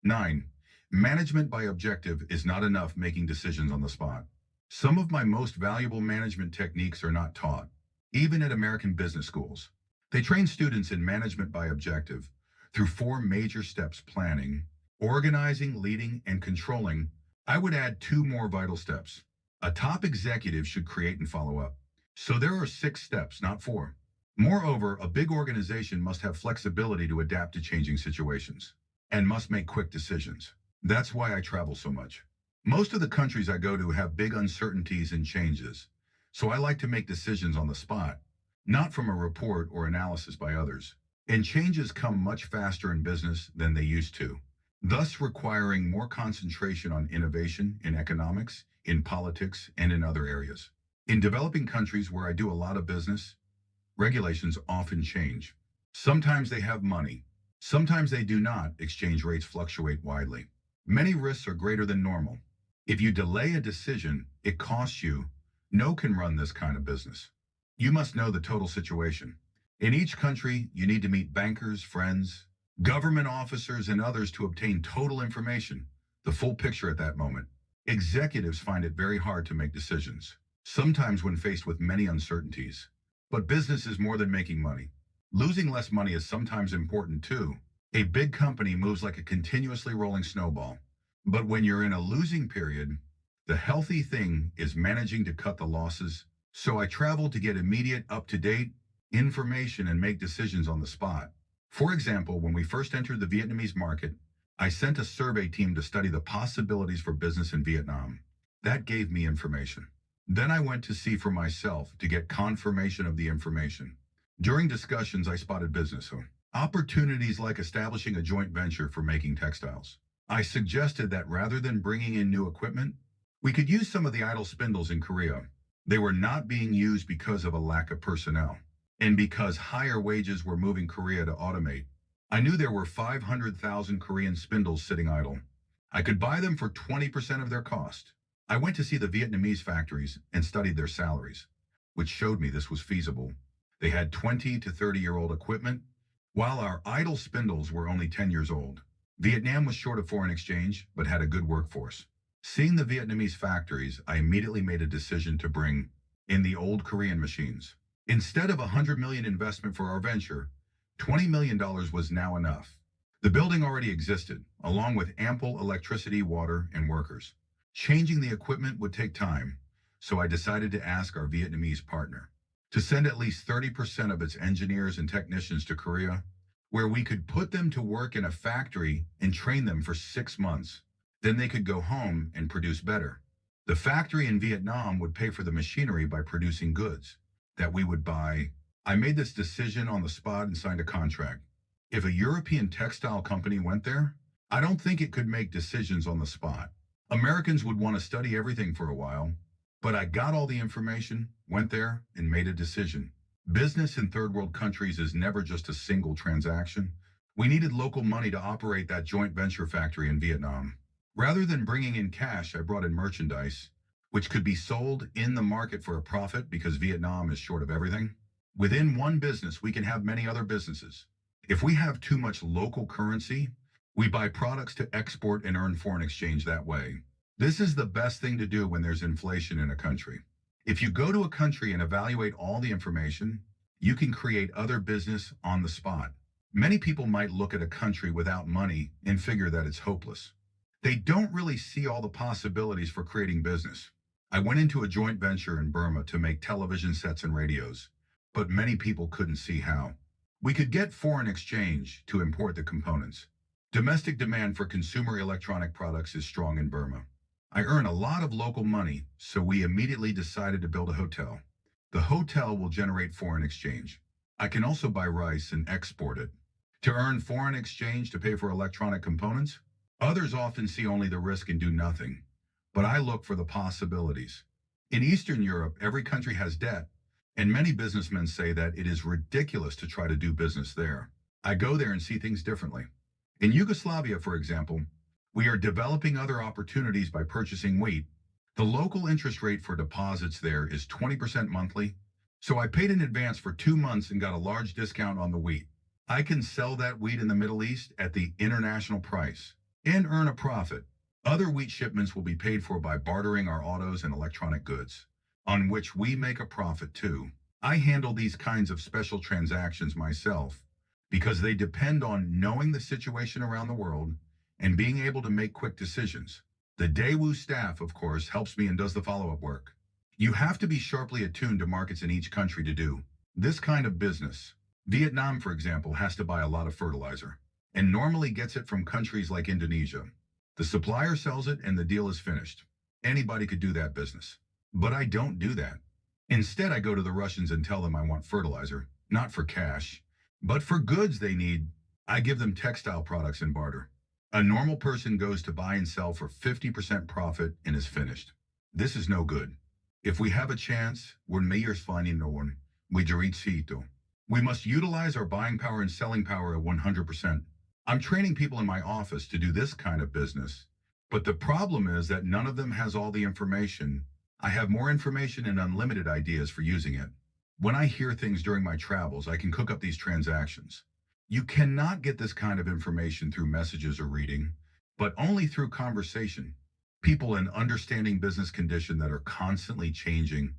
9. Management by objective is not enough making decisions on the spot. Some of my most valuable management techniques are not taught, even at American business schools. They train students in management by objective through 4 major steps: planning, organizing, leading, and controlling. I would add 2 more vital steps. A top executive should create and follow up. So there are 6 steps, not 4. Moreover, a big organization must have flexibility to adapt to changing situations and must make quick decisions. That's why I travel so much. Most of the countries I go to have big uncertainties and changes, so I like to make decisions on the spot, not from a report or analysis by others. And changes come much faster in business than they used to, thus requiring more concentration on innovation in economics, in politics, and in other areas. In developing countries where I do a lot of business, regulations often change. Sometimes they have money. Sometimes they do not. Exchange rates fluctuate widely. Many risks are greater than normal. If you delay a decision, it costs you. No can run this kind of business. You must know the total situation. In each country, you need to meet bankers, friends, government officers, and others to obtain total information, the full picture at that moment. Executives find it very hard to make decisions, sometimes when faced with many uncertainties. But business is more than making money. Losing less money is sometimes important too. A big company moves like a continuously rolling snowball. But when you're in a losing period, the healthy thing is managing to cut the losses. So I travel to get immediate, up-to-date information and make decisions on the spot. For example, when we first entered the Vietnamese market, I sent a survey team to study the possibilities for business in Vietnam. That gave me information. Then I went to see for myself to get confirmation of the information. During discussions, I spotted business opportunities like establishing a joint venture for making textiles. I suggested that rather than bringing in new equipment, we could use some of the idle spindles in Korea. They were not being used because of a lack of personnel, and because higher wages were moving Korea to automate. I knew there were 500,000 Korean spindles sitting idle. I could buy them for 20% of their cost. I went to see the Vietnamese factories and studied their salaries, which showed me this was feasible. They had 20 to 30-year-old equipment, while our idle spindles were only 10 years old. Vietnam was short of foreign exchange, but had a good workforce. Seeing the Vietnamese factories, I immediately made a decision to bring in the old Korean machines. Instead of $100 million investment for our venture, $20 million was now enough. The building already existed, along with ample electricity, water, and workers. Changing the equipment would take time, so I decided to ask our Vietnamese partner to send at least 30% of its engineers and technicians to Korea, where we could put them to work in a factory and train them for 6 months. Then they could go home and produce better. The factory in Vietnam would pay for the machinery by producing goods that we would buy. I made this decision on the spot and signed a contract. If a European textile company went there, I don't think it could make decisions on the spot. Americans would want to study everything for a while, but I got all the information, went there, and made a decision. Business in third world countries is never just a single transaction. We needed local money to operate that joint venture factory in Vietnam. Rather than bringing in cash, I brought in merchandise, which could be sold in the market for a profit because Vietnam is short of everything. Within one business, we can have many other businesses. If we have too much local currency, we buy products to export and earn foreign exchange that way. This is the best thing to do when there's inflation in a country. If you go to a country and evaluate all the information, you can create other business on the spot. Many people might look at a country without money and figure that it's hopeless. They don't really see all the possibilities for creating business. I went into a joint venture in Burma to make television sets and radios, but many people couldn't see how. We could get foreign exchange to import the components. Domestic demand for consumer electronic products is strong in Burma. I earn a lot of local money, so we immediately decided to build a hotel. The hotel will generate foreign exchange. I can also buy rice and export it. To earn foreign exchange to pay for electronic components, others often see only the risk and do nothing. But I look for the possibilities. In Eastern Europe, every country has debt, and many businessmen say that it is ridiculous to try to do business there. I go there and see things differently. In Yugoslavia, for example, we are developing other opportunities by purchasing wheat. The local interest rate for deposits there is 20% monthly, so I paid in advance for 2 months and got a large discount on the wheat. I can sell that wheat in the Middle East at the international price. and earn a profit. Other wheat shipments will be paid for by bartering our autos and electronic goods, on which we make a profit too. I handle these kinds of special transactions myself because they depend on knowing the situation around the world and being able to make quick decisions. The Daewoo staff, of course, helps me and does the follow-up work. You have to be sharply attuned to markets in each country to do this kind of business. Vietnam, for example, has to buy a lot of fertilizer and normally gets it from countries like Indonesia. The supplier sells it and the deal is finished. Anybody could do that business. But I don't do that. Instead, I go to the Russians and tell them I want fertilizer, not for cash, but for goods they need. I give them textile products in barter. A normal person goes to buy and sell for 50% profit and is finished. This is no good. If we have a chance, we're mayors finding no one. We diritsito. We must utilize our buying power and selling power at 100%. I'm training people in my office to do this kind of business, but the problem is that none of them has all the information. I have more information and unlimited ideas for using it. When I hear things during my travels, I can cook up these transactions. You cannot get this kind of information through messages or reading, but only through conversation. People in understanding business conditions that are constantly changing